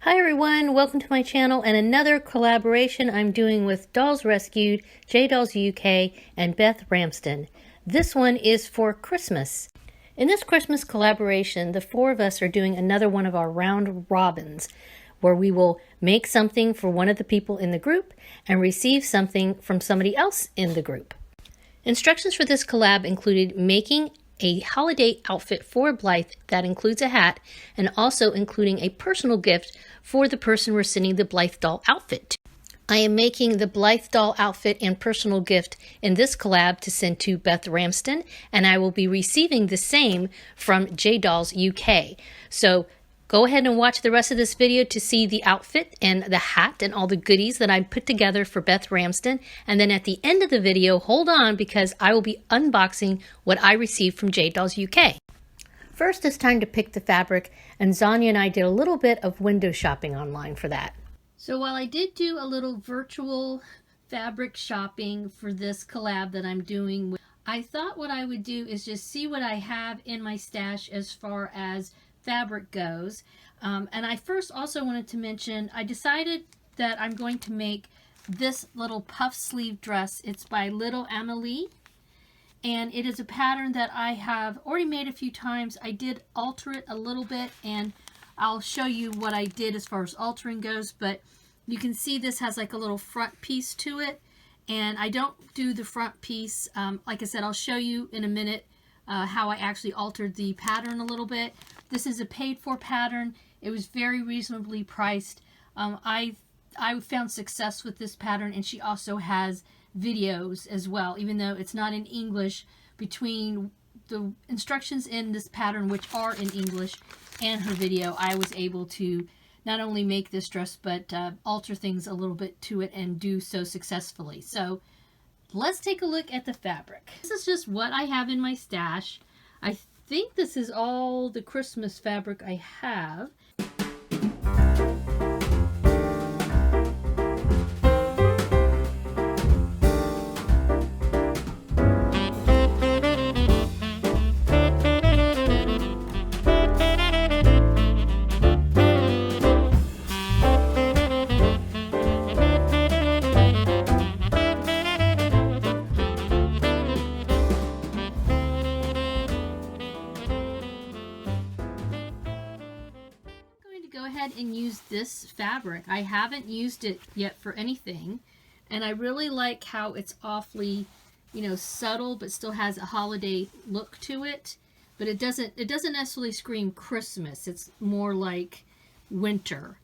Hi everyone, welcome to my channel and another collaboration I'm doing with Dolls Rescued, J Dolls UK, and Beth Ramsden. This one is for Christmas. In this Christmas collaboration, the four of us are doing another one of our round robins, where we will make something for one of the people in the group and receive something from somebody else in the group. Instructions for this collab included making a holiday outfit for Blythe that includes a hat, and also including a personal gift for the person we're sending the Blythe doll outfit to. I am making the Blythe doll outfit and personal gift in this collab to send to Beth Ramsden, and I will be receiving the same from J Dolls UK. So go ahead and watch the rest of this video to see the outfit and the hat and all the goodies that I put together for Beth Ramsden. And then at the end of the video, hold on because I will be unboxing what I received from J Dolls UK. First, it's time to pick the fabric, and Zanya and I did a little bit of window shopping online for that. So while I did do a little virtual fabric shopping for this collab that I'm doing, I thought what I would do is just see what I have in my stash as far as fabric goes. And I first also wanted to mention, I decided that I'm going to make this little puff sleeve dress. It's by Little Amelie, and it is a pattern that I have already made a few times. I did alter it a little bit, and I'll show you what I did as far as altering goes, but you can see this has like a little front piece to it, and I don't do the front piece. Like I said, I'll show you in a minute how I actually altered the pattern a little bit. This is a paid-for pattern. It was very reasonably priced. I found success with this pattern, and she also has videos as well, even though it's not in English. Between the instructions in this pattern, which are in English, and her video, I was able to not only make this dress, but alter things a little bit to it and do so successfully. So let's take a look at the fabric. This is just what I have in my stash. I think this is all the Christmas fabric I have. Go ahead and use this fabric. I haven't used it yet for anything, and I really like how it's awfully, subtle, but still has a holiday look to it. But it doesn't necessarily scream Christmas. It's more like winter.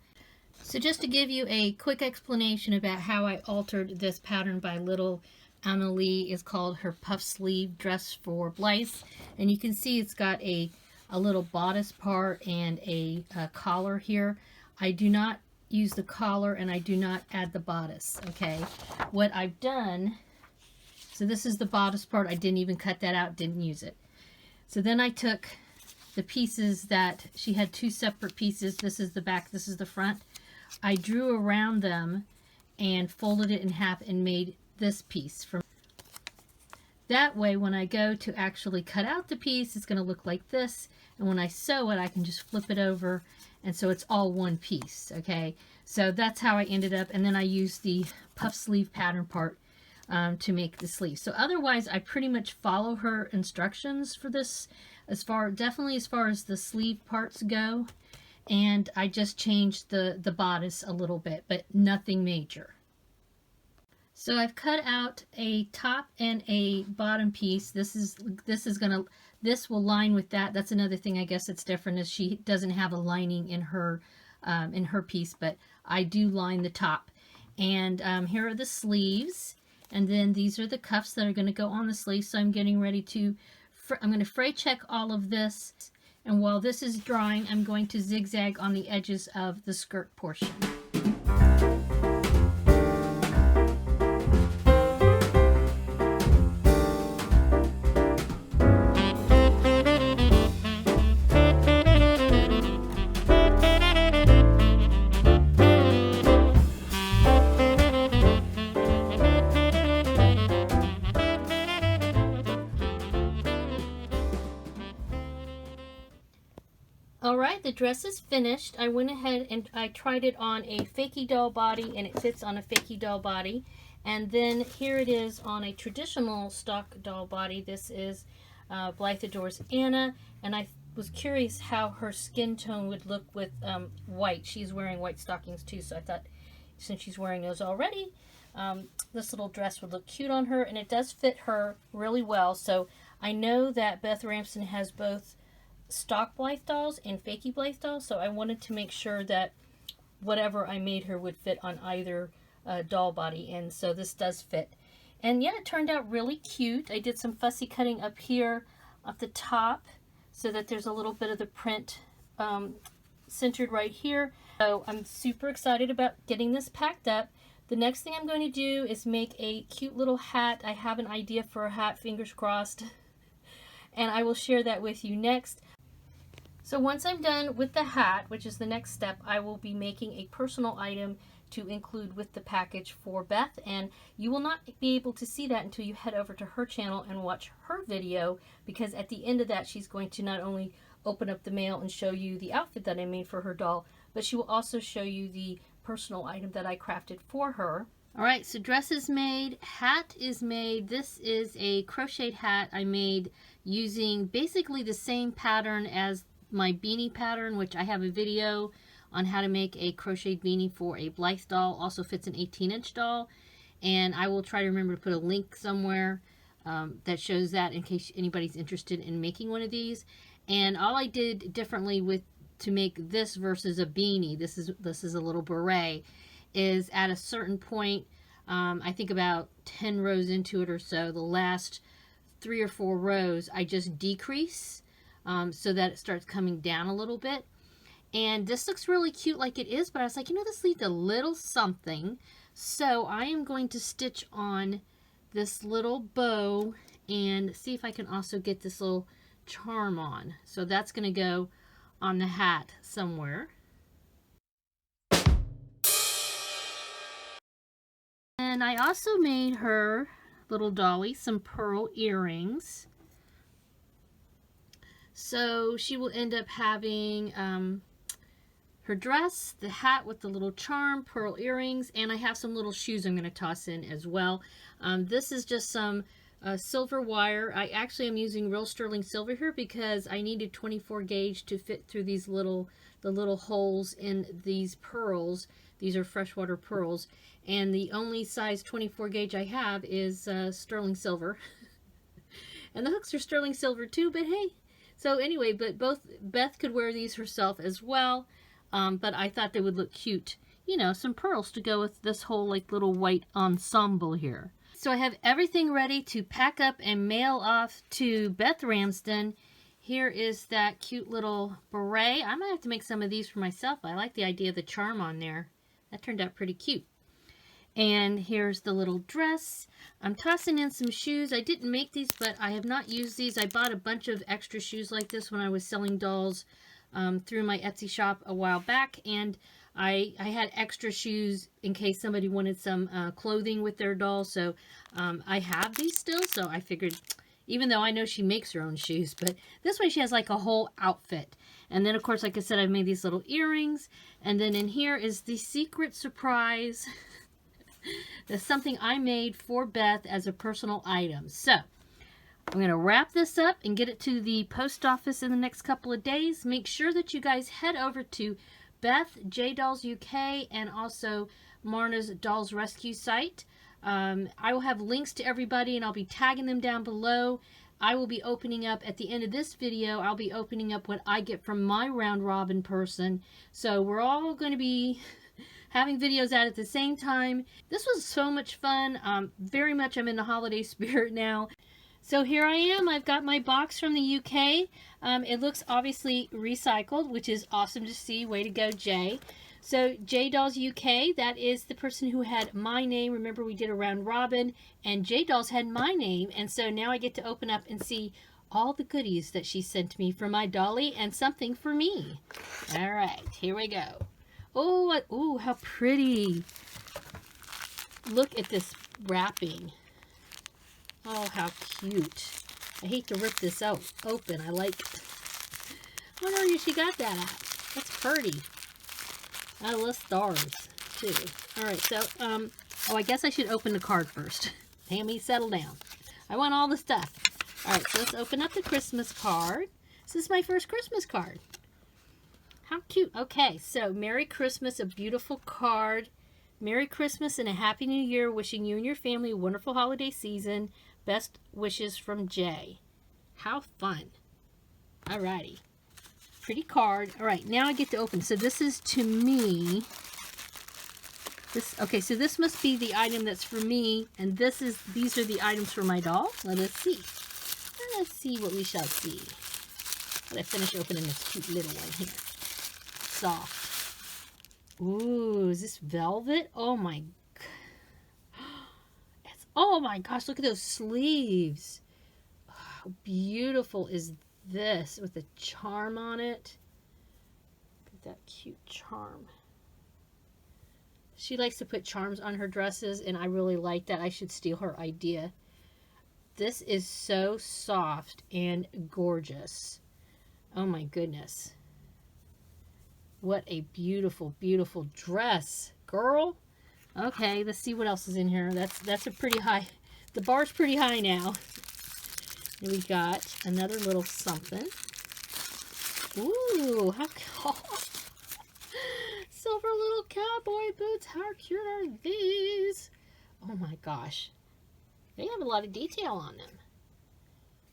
So just to give you a quick explanation about how I altered this pattern by Little Amelie, is called her puff sleeve dress for Blythe, and you can see it's got a little bodice part and a collar here. I do not use the collar, and I do not add the bodice. Okay, what I've done, so this is the bodice part. I didn't even cut that out, didn't use it. So then I took the pieces that she had, two separate pieces. This is the back, this is the front. I drew around them and folded it in half and made this piece. That way, when I go to actually cut out the piece, it's going to look like this. And when I sew it, I can just flip it over, and so it's all one piece. Okay, so that's how I ended up. And then I used the puff sleeve pattern part to make the sleeve. So otherwise, I pretty much follow her instructions for this, definitely as far as the sleeve parts go. And I just changed the bodice a little bit, but nothing major. So I've cut out a top and a bottom piece. This will line with that. That's another thing I guess that's different, is she doesn't have a lining in her piece, but I do line the top. And here are the sleeves, and then these are the cuffs that are going to go on the sleeves. So I'm getting ready to, I'm going to fray check all of this, and while this is drying, I'm going to zigzag on the edges of the skirt portion. Alright, the dress is finished. I went ahead and I tried it on a Fakey doll body, and it fits on a Fakey doll body. And then here it is on a traditional stock doll body. This is Blythe Adores Anna, and I was curious how her skin tone would look with white. She's wearing white stockings too, so I thought since she's wearing those already, this little dress would look cute on her, and it does fit her really well. So I know that Beth Ramsden has both stock Blythe dolls and Fakey Blythe dolls, so I wanted to make sure that whatever I made her would fit on either doll body, and so this does fit. And yeah, it turned out really cute. I did some fussy cutting up here at the top so that there's a little bit of the print centered right here. So I'm super excited about getting this packed up. The next thing I'm going to do is make a cute little hat. I have an idea for a hat, fingers crossed, and I will share that with you next. So once I'm done with the hat, which is the next step, I will be making a personal item to include with the package for Beth, and you will not be able to see that until you head over to her channel and watch her video, because at the end of that she's going to not only open up the mail and show you the outfit that I made for her doll, but she will also show you the personal item that I crafted for her. Alright, so dress is made, hat is made. This is a crocheted hat I made using basically the same pattern as my beanie pattern, which I have a video on how to make a crocheted beanie for a Blythe doll. Also fits an 18-inch doll, and I will try to remember to put a link somewhere that shows that in case anybody's interested in making one of these. And all I did differently to make this versus a beanie, this is a little beret, is at a certain point, I think about 10 rows into it or so, the last 3 or 4 rows I just decrease so that it starts coming down a little bit. And this looks really cute like it is, but I was like, you know, this needs a little something. So I am going to stitch on this little bow and see if I can also get this little charm on. So that's going to go on the hat somewhere. And I also made her, little Dolly, some pearl earrings. So she will end up having her dress, the hat with the little charm, pearl earrings, and I have some little shoes I'm going to toss in as well. This is just some silver wire. I actually am using real sterling silver here because I needed 24 gauge to fit through these the little holes in these pearls. These are freshwater pearls, and the only size 24 gauge I have is sterling silver. And the hooks are sterling silver too, but hey. So anyway, but both Beth could wear these herself as well. But I thought they would look cute. You know, some pearls to go with this whole like little white ensemble here. So I have everything ready to pack up and mail off to Beth Ramsden. Here is that cute little beret. I might have to make some of these for myself. I like the idea of the charm on there. That turned out pretty cute. And here's the little dress. I'm tossing in some shoes. I didn't make these, but I have not used these. I bought a bunch of extra shoes like this when I was selling dolls through my Etsy shop a while back, and I had extra shoes in case somebody wanted some clothing with their doll. So I have these still, so I figured, even though I know she makes her own shoes, but this way she has like a whole outfit. And then of course, like I said, I've made these little earrings, and then in here is the secret surprise. That's something I made for Beth as a personal item. So I'm going to wrap this up and get it to the post office in the next couple of days. Make sure that you guys head over to Beth J Dolls UK and also Marna's Dolls Rescue site. I will have links to everybody, and I'll be tagging them down below. I will be opening up at the end of this video. I'll be opening up what I get from my round robin person. So we're all going to be having videos out at the same time. This was so much fun. Very much I'm in the holiday spirit now. So here I am. I've got my box from the UK. It looks obviously recycled, which is awesome to see. Way to go, Jay. So J Dolls UK, that is the person who had my name. Remember, we did a round robin, and J Dolls had my name. And so now I get to open up and see all the goodies that she sent me for my Dolly and something for me. All right, here we go. Oh, ooh, how pretty. Look at this wrapping. Oh, how cute. I hate to rip this out open. I like it. I wonder where she got that at. That's pretty. I love stars, too. Alright, so, oh, I guess I should open the card first. Tammy, settle down. I want all the stuff. Alright, so let's open up the Christmas card. This is my first Christmas card. How cute. Okay, so Merry Christmas, a beautiful card. Merry Christmas and a Happy New Year. Wishing you and your family a wonderful holiday season. Best wishes from Jay. How fun. Alrighty. Pretty card. Alright, now I get to open. So this is to me. Okay, so this must be the item that's for me, and these are the items for my doll. Let us see. Let us see what we shall see. Let I finish opening this cute little one here. Soft. Ooh, is this velvet? Oh my. Oh my gosh, look at those sleeves. How beautiful is this with a charm on it? Look at that cute charm. She likes to put charms on her dresses, and I really like that. I should steal her idea. This is so soft and gorgeous. Oh my goodness. What a beautiful, beautiful dress, girl. Okay, let's see what else is in here. That's a pretty high. The bar's pretty high now. And we got another little something. Ooh, how cool. Silver little cowboy boots. How cute are these? Oh my gosh. They have a lot of detail on them.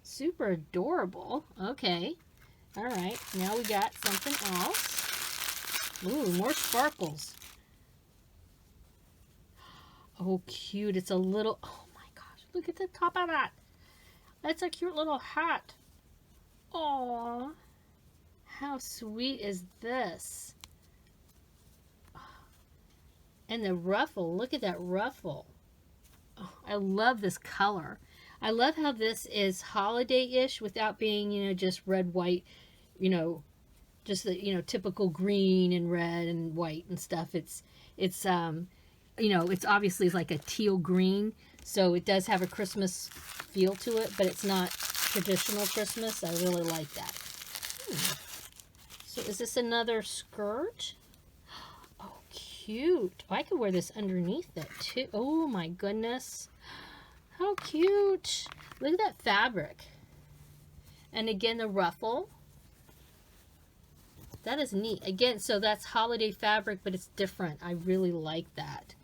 Super adorable. Okay. Alright, now we got something else. Ooh, more sparkles. Oh, cute. It's a little... Oh my gosh. Look at the top of that. That's a cute little hat. Aww. How sweet is this? And the ruffle. Look at that ruffle. Oh, I love this color. I love how this is holiday-ish without being, you know, just red, white, you know, just the, you know, typical green and red and white and stuff. It's you know, it's obviously like a teal green, so it does have a Christmas feel to it, but it's not traditional Christmas. I really like that. So is this another skirt? Oh, cute. Oh, I could wear this underneath it too. Oh my goodness. How cute. Look at that fabric. And again, the ruffle. That is neat. Again, so that's holiday fabric, but it's different. I really like that.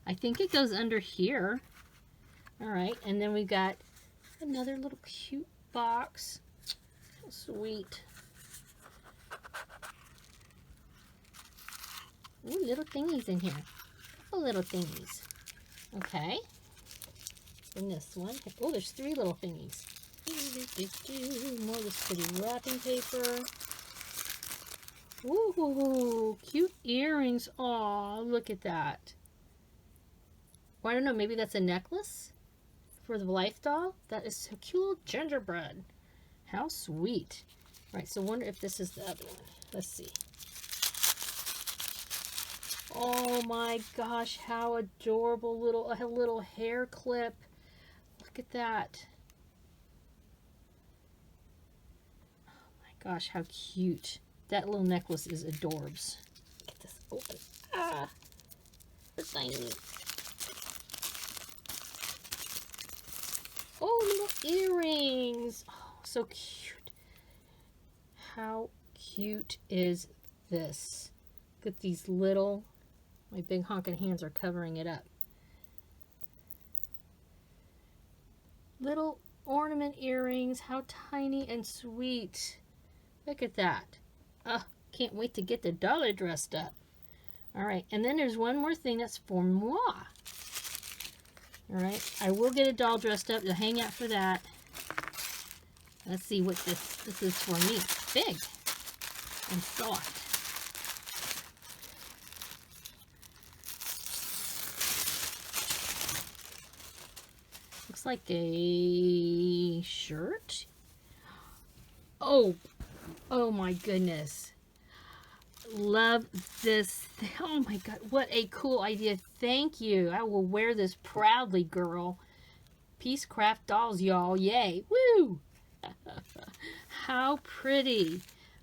I think it goes under here. All right, and then we've got another little cute box. How sweet. Ooh, little thingies in here. Little thingies. Okay. And this one. Oh, there's 3 little thingies. More of this pretty wrapping paper. Ooh, cute earrings. Aw, look at that. Well, I don't know, maybe that's a necklace for the Blythe doll? That is so cute. Gingerbread. How sweet. All right, so I wonder if this is the other one. Let's see. Oh my gosh, how adorable. A little hair clip. Look at that. Oh my gosh, how cute. That little necklace is adorbs. Get this open. Ah, it's tiny. Oh, little earrings. Oh, so cute. How cute is this? Look at these little, my big honking hands are covering it up. Little ornament earrings. How tiny and sweet. Look at that. Can't wait to get the Dolly dressed up. Alright, and then there's one more thing that's for moi. Alright, I will get a doll dressed up to hang out for that. Let's see what this is for me. It's big and soft. Looks like a shirt. Oh my goodness. Love this. Oh my god, what a cool idea. Thank you. I will wear this proudly, girl. Peace Craft Dolls, y'all. Yay. Woo! How pretty.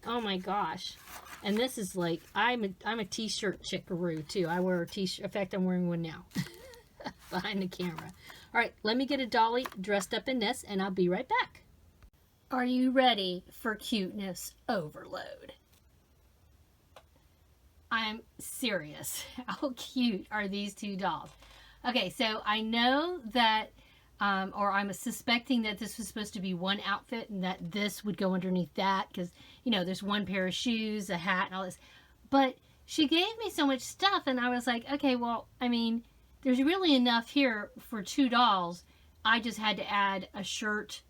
Oh my gosh. And this is like, I'm a t-shirt chickaroo too. I wear a t-shirt. In fact, I'm wearing one now behind the camera. All right, let me get a Dolly dressed up in this and I'll be right back. Are you ready for cuteness overload? I'm serious. How cute are these two dolls? Okay, so I know that, or I'm suspecting that this was supposed to be one outfit and that this would go underneath that because, you know, there's one pair of shoes, a hat, and all this. But she gave me so much stuff and I was like, okay, well, I mean, there's really enough here for two dolls. I just had to add a shirt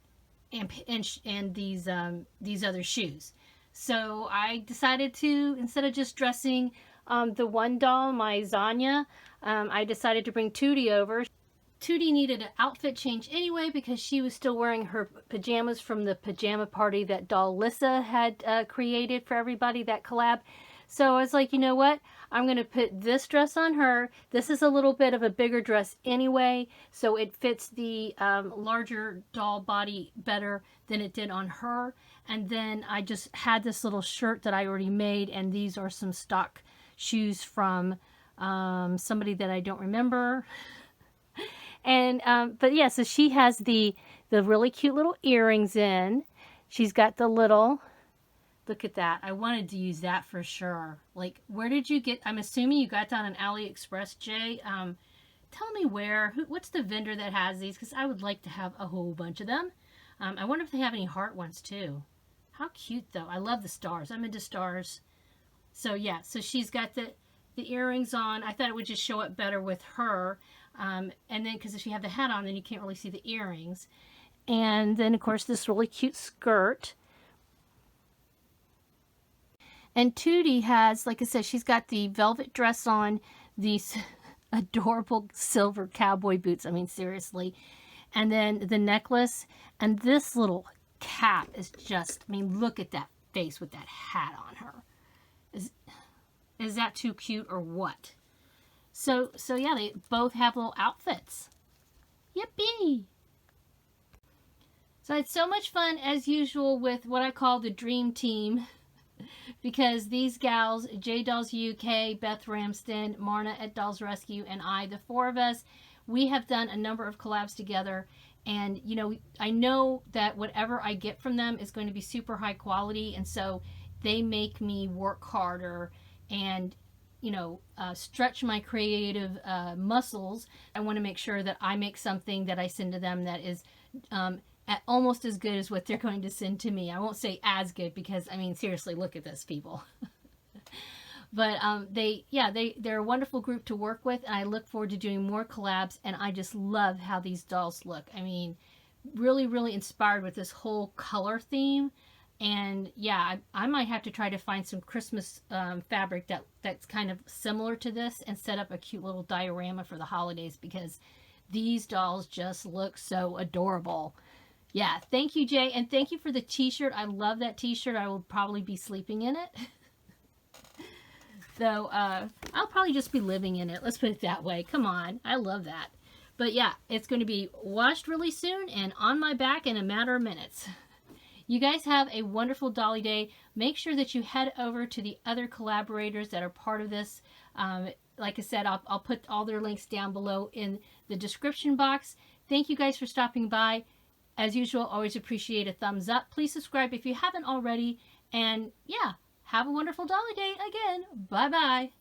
and these other shoes. So I decided to, instead of just dressing the one doll, my Zanya, I decided to bring Tootie over. Tootie needed an outfit change anyway because she was still wearing her pajamas from the pajama party that doll Lissa had created for everybody, that collab. So I was like, you know what? I'm going to put this dress on her. This is a little bit of a bigger dress anyway, so it fits the larger doll body better than it did on her. And then I just had this little shirt that I already made, and these are some stock shoes from somebody that I don't remember. And but yeah, so she has the really cute little earrings in. She's got the little, look at that. I wanted to use that for sure. Like, where did you get, I'm assuming you got that on AliExpress, Jay. Tell me where, what's the vendor that has these? Because I would like to have a whole bunch of them. I wonder if they have any heart ones too. How cute though. I love the stars. I'm into stars. So yeah, so she's got the earrings on. I thought it would just show up better with her. And then, because if you have the hat on, then you can't really see the earrings. And then, of course, this really cute skirt. And Tootie has, like I said, she's got the velvet dress on, these adorable silver cowboy boots. I mean, seriously. And then the necklace. And this little cap is just, I mean, look at that face with that hat on her. Is that too cute or what? So yeah, they both have little outfits. Yippee! So I had so much fun as usual with what I call the dream team, because these gals, J Dolls UK, Beth Ramsden, Marna at Dolls Rescue, and I, the four of us, we have done a number of collabs together. And you know, I know that whatever I get from them is going to be super high quality, and so they make me work harder and, you know, stretch my creative muscles. I want to make sure that I make something that I send to them that is almost as good as what they're going to send to me. I won't say as good because, I mean, seriously, look at this, people. But they're a wonderful group to work with, and I look forward to doing more collabs, and I just love how these dolls look. I mean, really, really inspired with this whole color theme. And yeah, I might have to try to find some Christmas fabric that's kind of similar to this and set up a cute little diorama for the holidays, because these dolls just look so adorable. Yeah, thank you, Jay. And thank you for the t-shirt. I love that t-shirt. I will probably be sleeping in it. So I'll probably just be living in it. Let's put it that way. Come on. I love that. But yeah, it's going to be washed really soon and on my back in a matter of minutes. You guys have a wonderful Dolly Day. Make sure that you head over to the other collaborators that are part of this. Like I said, I'll put all their links down below in the description box. Thank you guys for stopping by. As usual, always appreciate a thumbs up. Please subscribe if you haven't already. And yeah, have a wonderful Dolly Day again. Bye-bye.